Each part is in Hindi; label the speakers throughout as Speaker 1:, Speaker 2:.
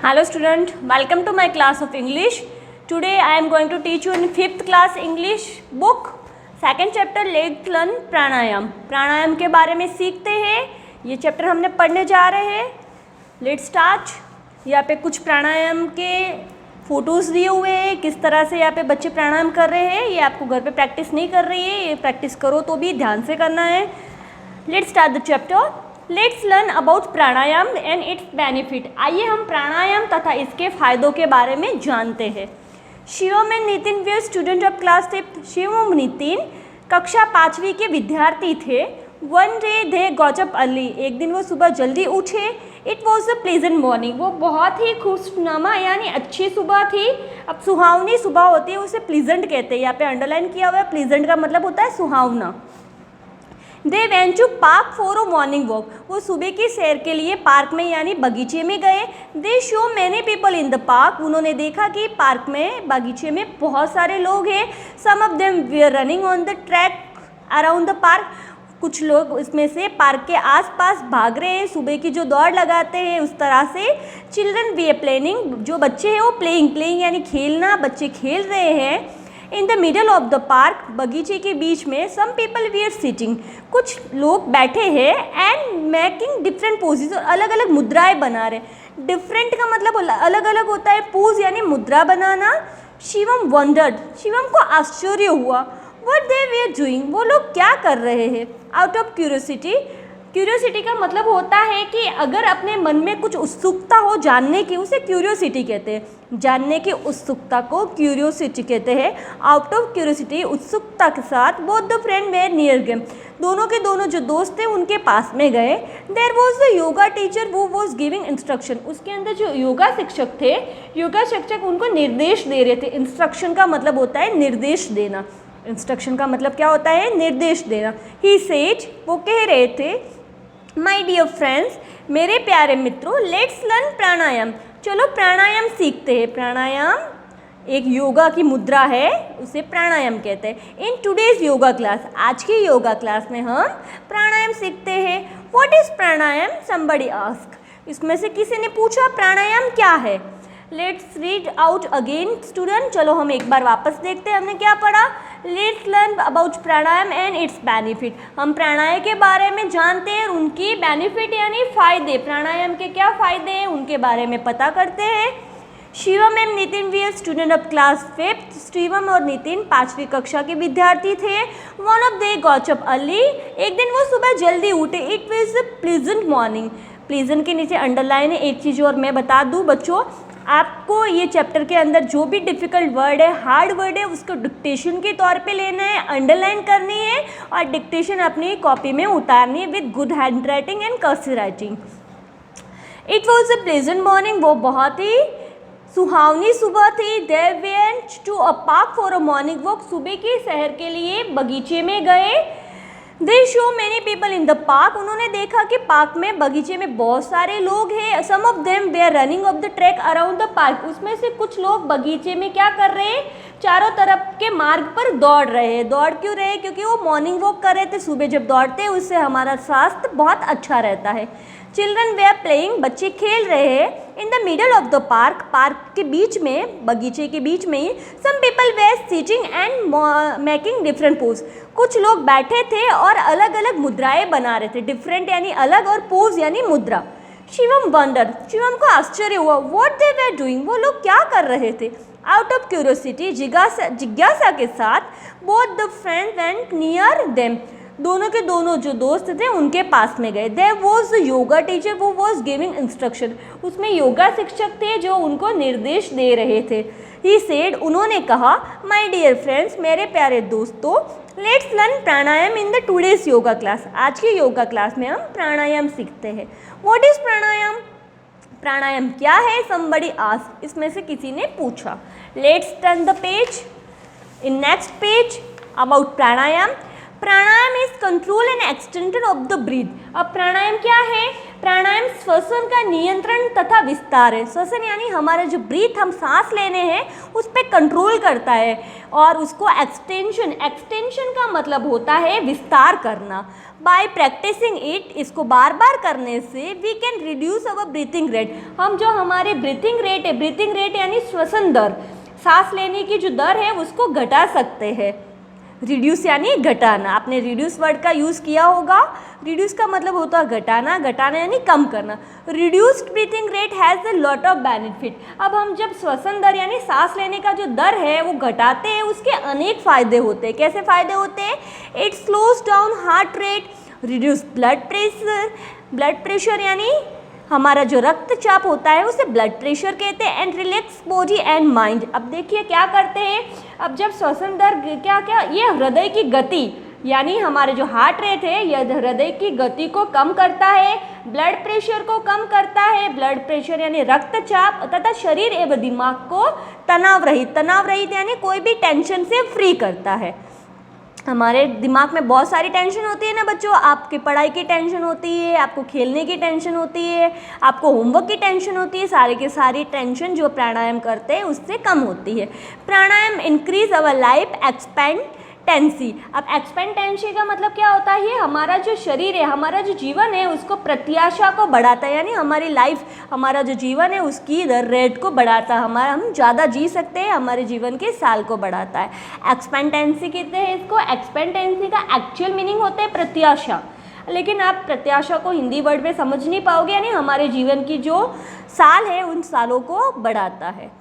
Speaker 1: Hello student, welcome to my class of English. Today I am going to teach you in 5th class English book, second chapter Let's Learn प्राणायाम. प्राणायाम के बारे में सीखते हैं. ये चैप्टर हमने पढ़ने जा रहे हैं. Let's start. यहाँ पे कुछ प्राणायाम के फ़ोटोज़ दिए हुए हैं, किस तरह से यहाँ पे बच्चे प्राणायाम कर रहे हैं. ये आपको घर पे प्रैक्टिस नहीं कर रही है, ये प्रैक्टिस करो तो भी ध्यान से करना है. Let's start the chapter. Let's learn about pranayama and it's benefit. आइए हम प्राणायाम तथा इसके फायदों के बारे में जानते हैं. Shivam and Nitin way student of class 5. Shivam और नितिन कक्षा 5वीं के विद्यार्थी थे. One day they got up early. एक दिन वो सुबह जल्दी उठे. It was a pleasant morning. वो बहुत ही खुशनुमा यानी अच्छी सुबह थी. अब सुहावनी सुबह होती है उसे प्लीजेंट कहते हैं. यहाँ पे अंडरलाइन किया हुआ है. प्लीजेंट का मतलब होता है सुहावना. They went to park for a morning walk. वो सुबह की सैर के लिए पार्क में यानी बगीचे में गए. They saw many people in the park. उन्होंने देखा कि पार्क में बगीचे में बहुत सारे लोग हैं. Some of them were running on the track around the park. कुछ लोग इसमें से पार्क के आसपास भाग रहे हैं, सुबह की जो दौड़ लगाते हैं उस तरह से. चिल्ड्रन वे प्लेइंग. जो बच्चे हैं वो प्लेइंग यानी खेलना, बच्चे खेल रहे हैं. In the middle of the park. बगीचे के बीच में some people we are sitting. कुछ लोग बैठे हैं एंड मेकिंग डिफरेंट पोजेज. और अलग अलग मुद्राएं बना रहे. डिफरेंट का मतलब अलग अलग होता है. पोज यानी मुद्रा बनाना. शिवम वंडर्ड. शिवम को आश्चर्य हुआ. What they way doing. वो लोग क्या कर रहे हैं. Out of curiosity. क्यूरियोसिटी का मतलब होता है कि अगर अपने मन में कुछ उत्सुकता हो जानने की, उसे क्यूरियोसिटी कहते हैं. जानने की उत्सुकता को क्यूरियोसिटी कहते हैं. आउट ऑफ क्यूरियोसिटी उत्सुकता के साथ both the friend were near game. दोनों के दोनों जो दोस्त थे उनके पास में गए. There was the yoga teacher वो वॉज गिविंग इंस्ट्रक्शन. उसके अंदर जो योगा शिक्षक थे, योगा शिक्षक उनको निर्देश दे रहे थे. इंस्ट्रक्शन का मतलब होता है निर्देश देना. इंस्ट्रक्शन का मतलब क्या होता है, निर्देश देना. He said. वो कह रहे थे, माय डियर फ्रेंड्स, मेरे प्यारे मित्रों, लेट्स लर्न प्राणायाम. चलो प्राणायाम सीखते हैं. प्राणायाम एक योगा की मुद्रा है, उसे प्राणायाम कहते हैं. In today's yoga class. आज की योगा क्लास में हम प्राणायाम सीखते हैं. What is pranayama. Somebody ask. इसमें से किसी ने पूछा प्राणायाम क्या है. Let's read out again student. चलो हम एक बार वापस देखते हैं हमने क्या पढ़ा. Let's learn about pranayama and it's benefit. हम प्राणायाम के बारे में जानते हैं, उनकी बेनिफिट यानी फ़ायदे. प्राणायाम के क्या फ़ायदे हैं उनके बारे में पता करते हैं. Shivam and Nitin we are student of class 5. Shivam और नितिन 5वीं कक्षा के विद्यार्थी थे. One of they got up early. एक दिन वो सुबह जल्दी उठे. It was a pleasant morning. Pleasant के नीचे अंडरलाइन है. एक चीज़ और मैं बता दूँ बच्चों, आपको ये चैप्टर के अंदर जो भी डिफ़िकल्ट वर्ड है, हार्ड वर्ड है, उसको डिक्टेशन के तौर पे लेना है, अंडरलाइन करनी है और डिक्टेशन अपनी कॉपी में उतारनी है with good handwriting and cursive writing. It was a pleasant morning. वो बहुत ही सुहावनी सुबह थी. They went to a park for a morning walk. सुबह की सैर के लिए बगीचे में गए. They saw many people in the park. उन्होंने देखा कि पार्क में बगीचे में बहुत सारे लोग हैं. सम ऑफ देम वे are running off the track around the park. उसमें से कुछ लोग बगीचे में क्या कर रहे हैं, चारों तरफ के मार्ग पर दौड़ रहे हैं. दौड़ क्यों रहे हैं, क्योंकि वो मॉर्निंग वॉक कर रहे थे. सुबह जब दौड़ते हैं उससे हमारा स्वास्थ्य बहुत अच्छा रहता है. चिल्ड्रन वे आर प्लेइंग. बच्चे खेल रहे हैं. In the middle of the park. Park के बीच में, बगीचे के बीच में ही some people were sitting and making different pose. कुछ लोग बैठे थे और अलग अलग मुद्राएं बना रहे थे. डिफरेंट यानी अलग और पोज यानी मुद्रा. शिवम वंडर. शिवम को आश्चर्य हुआ. What they way doing. वो लोग क्या कर रहे थे. आउट ऑफ क्यूरियोसिटी जिज्ञासा के साथ both the friend went near them. दोनों के दोनों जो दोस्त थे उनके पास में गए. देयर वॉज योगा टीचर वो वॉज गिविंग इंस्ट्रक्शन. उसमें योगा शिक्षक थे जो उनको निर्देश दे रहे थे. He said. उन्होंने कहा, माय डियर फ्रेंड्स, मेरे प्यारे दोस्तों, let's learn pranayama in the today's yoga class. आज की योगा क्लास में हम प्राणायाम सीखते हैं. व्हाट इज प्राणायाम. प्राणायाम क्या है. Somebody ask. इसमें से किसी ने पूछा. Let's turn the page. In next page about pranayama. Pranayama is control and extension of the breath. अब प्राणायाम क्या है. प्राणायाम श्वसन का नियंत्रण तथा विस्तार है. श्वसन यानी हमारे जो ब्रीथ हम सांस लेने हैं उस पर कंट्रोल करता है. और उसको एक्सटेंशन का मतलब होता है विस्तार करना. बाय प्रैक्टिसिंग इट, इसको बार बार करने से we can reduce our breathing rate, हम जो हमारे ब्रीथिंग रेट है, ब्रीथिंग रेट यानी श्वसन दर, सांस लेने की जो दर है उसको घटा सकते हैं। रिड्यूस यानी घटाना, आपने रिड्यूस वर्ड का यूज़ किया होगा। रिड्यूस का मतलब होता है घटाना, घटाना यानी कम करना। Reduced breathing rate has a lot of benefit. अब हम जब श्वसन दर यानी सांस लेने का जो दर है वो घटाते हैं, उसके अनेक फ़ायदे होते हैं। कैसे फ़ायदे होते हैं? It slows down heart rate, reduce blood pressure, blood pressure यानी हमारा जो रक्तचाप होता है उसे ब्लड प्रेशर कहते हैं, and relax body and mind. अब देखिए क्या करते हैं, अब जब श्वसन दर क्या क्या, ये हृदय की गति यानी हमारे जो हार्ट रेट है यह हृदय की गति को कम करता है, ब्लड प्रेशर को कम करता है, ब्लड प्रेशर यानी रक्तचाप, तथा शरीर एवं दिमाग को तनाव रहित यानी कोई भी टेंशन से फ्री करता है। हमारे दिमाग में बहुत सारी टेंशन होती है ना बच्चों, आपकी पढ़ाई की टेंशन होती है, आपको खेलने की टेंशन होती है, आपको होमवर्क की टेंशन होती है, सारी की सारी टेंशन जो प्राणायाम करते हैं उससे कम होती है। प्राणायाम इंक्रीज अवर लाइफ एक्सपेक्टेंसी। अब एक्सपेक्टेंसी का मतलब क्या होता है? ये हमारा जो शरीर है, हमारा जो जीवन है उसको प्रत्याशा को बढ़ाता है, यानी हमारी लाइफ, हमारा जो जीवन है उसकी रेट को बढ़ाता है, हमारा हम ज़्यादा जी सकते हैं, हमारे जीवन के साल को बढ़ाता है। एक्सपेक्टेंसी कहते हैं इसको। एक्सपेक्टेंसी का एक्चुअल मीनिंग होता है प्रत्याशा, लेकिन आप प्रत्याशा को हिंदी वर्ड में समझ नहीं पाओगे, यानी हमारे जीवन की जो साल है उन सालों को बढ़ाता है।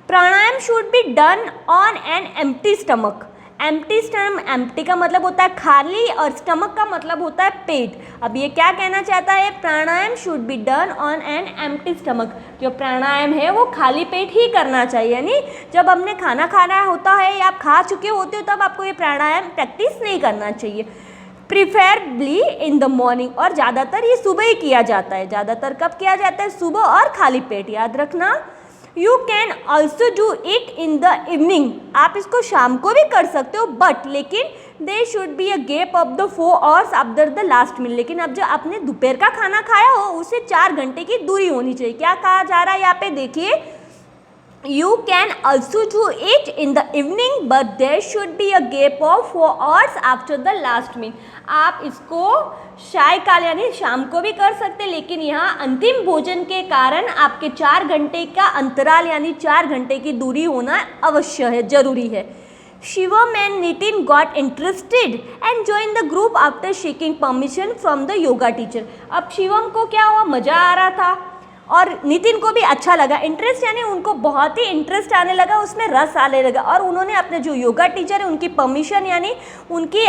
Speaker 1: Pranayama should be done on an empty stomach. Empty का मतलब होता है खाली और स्टमक का मतलब होता है पेट। अब ये क्या कहना चाहता है? Pranayama should be done on an empty stomach. जो प्राणायाम है वो खाली पेट ही करना चाहिए, यानी जब हमने खाना खाना होता है या आप खा चुके होते हो तब आपको ये प्राणायाम प्रैक्टिस नहीं करना चाहिए। प्रिफरेबली इन द मॉर्निंग, और ज़्यादातर ये सुबह ही किया जाता है। ज़्यादातर कब किया जाता है? सुबह और खाली पेट, याद रखना। You can also do it in the evening, आप इसको शाम को भी कर सकते हो, बट लेकिन they should be a gap of the 4 hours after the last meal. लेकिन अब जो आपने दोपहर का खाना खाया हो उसे 4 घंटे की दूरी होनी चाहिए। क्या कहा जा रहा है यहाँ पे देखिए, you can also do it in the evening but there should be a gap of 4 hours after the last meal. आप इसको सायकाल यानी शाम को भी कर सकते, लेकिन यहाँ अंतिम भोजन के कारण आपके 4 घंटे का अंतराल यानी 4 घंटे की दूरी होना अवश्य है, जरूरी है। Shivam and Nitin got interested and join the group after seeking permission from the yoga teacher. अब शिवम को क्या हुआ, मज़ा आ रहा था और नितिन को भी अच्छा लगा। इंटरेस्ट यानी उनको बहुत ही इंटरेस्ट आने लगा, उसमें रस आने लगा, और उन्होंने अपने जो योगा टीचर है उनकी परमिशन यानी उनकी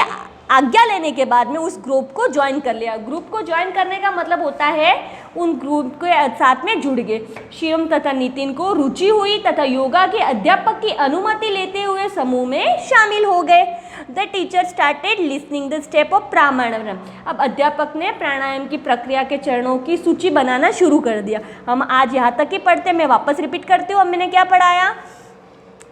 Speaker 1: आज्ञा लेने के बाद में उस ग्रुप को ज्वाइन कर लिया। ग्रुप को ज्वाइन करने का मतलब होता है उन ग्रुप के साथ में जुड़ गए। शिवम तथा नितिन को रुचि हुई तथा योगा के अध्यापक की अनुमति लेते हुए समूह में शामिल हो गए। The teacher started listening the step of pranayama. अब अध्यापक ने प्राणायाम की प्रक्रिया के चरणों की सूची बनाना शुरू कर दिया। हम आज यहाँ तक ही पढ़ते हैं, मैं वापस रिपीट करती हूँ। अब मैंने क्या पढ़ाया?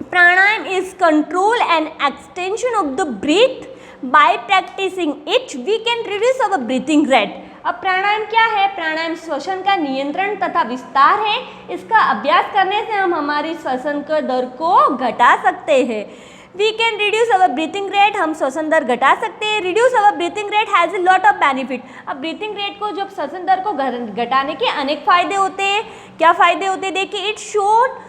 Speaker 1: Pranayama is control and extension of the breath. By practicing it we can reduce our breathing rate. अब प्राणायाम क्या है? प्राणायाम श्वसन का नियंत्रण तथा विस्तार है। इसका अभ्यास करने से हम हमारी श्वसन का दर को घटा सकते हैं। We can reduce our breathing rate, हम श्वसन दर घटा सकते हैं। Reduce our breathing rate has a lot of benefit. अब ब्रीथिंग रेट को, जब श्वसन दर को घटाने के अनेक फायदे होते हैं। क्या फायदे होते हैं? देखिए, it showed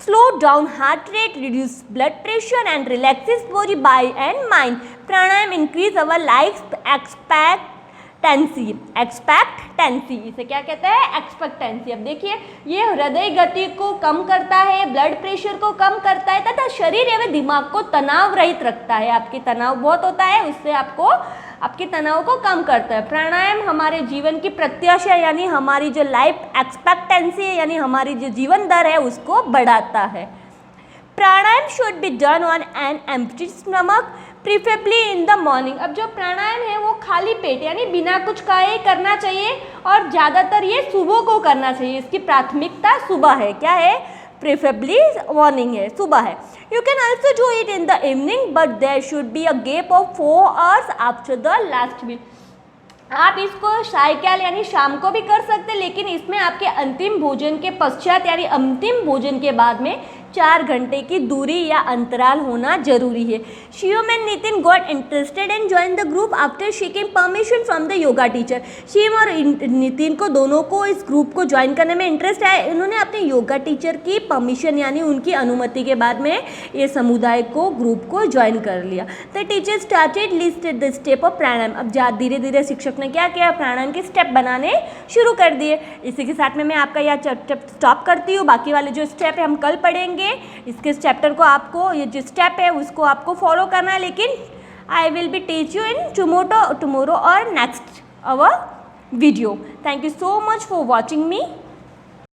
Speaker 1: slow down heart rate, reduce blood pressure and relaxes body and mind. Pranayama increase our life expectancy. इसे क्या कहते हैं? एक्सपेक्टेंसी। अब देखिए, ये हृदय गति को कम करता है, ब्लड प्रेशर को कम करता है तथा शरीर एवं दिमाग को तनाव रहित रखता है। आपके तनाव बहुत होता है, उससे आपके तनाव को कम करता है। प्राणायाम हमारे जीवन की प्रत्याशा यानी हमारी जो लाइफ एक्सपेक्टेंसी है यानी हमारी जो जीवन दर है उसको बढ़ाता है। Pranayama should be done on an empty stomach preferably in the morning. अब जो प्राणायाम है वो खाली पेट यानी बिना कुछ खाए करना चाहिए, और ज़्यादातर ये सुबह को करना चाहिए। इसकी प्राथमिकता सुबह है। क्या है? प्रेफरेबली मॉर्निंग है, सुबह है। You can also do it in the evening but there should be a gap of 4 hours after the last meal. आप इसको सायकाल यानी शाम को भी कर सकते, लेकिन इसमें आपके अंतिम भोजन के पश्चात यानी अंतिम भोजन के बाद में 4 घंटे की दूरी या अंतराल होना जरूरी है। Shivam and Nitin got interested and join the group after seeking permission from the yoga teacher. Shivam और नितिन को दोनों को इस ग्रुप को ज्वाइन करने में इंटरेस्ट है। उन्होंने अपने योगा टीचर की परमिशन यानी उनकी अनुमति के बाद में ये समुदाय को ग्रुप को ज्वाइन कर लिया। The teacher started listed the step of pranayama. अब धीरे धीरे शिक्षक ने क्या किया, प्राणायाम के स्टेप बनाने शुरू कर दिए। इसी के साथ में मैं आपका यह चैप्टर स्टॉप करती हूँ। बाकी वाले जो स्टेप है हम कल पढ़ेंगे। इसके चैप्टर को आपको, ये जो स्टेप है उसको आपको फॉलो करना है, लेकिन I will be teach you in tomorrow और next our video. Thank you so much for watching me.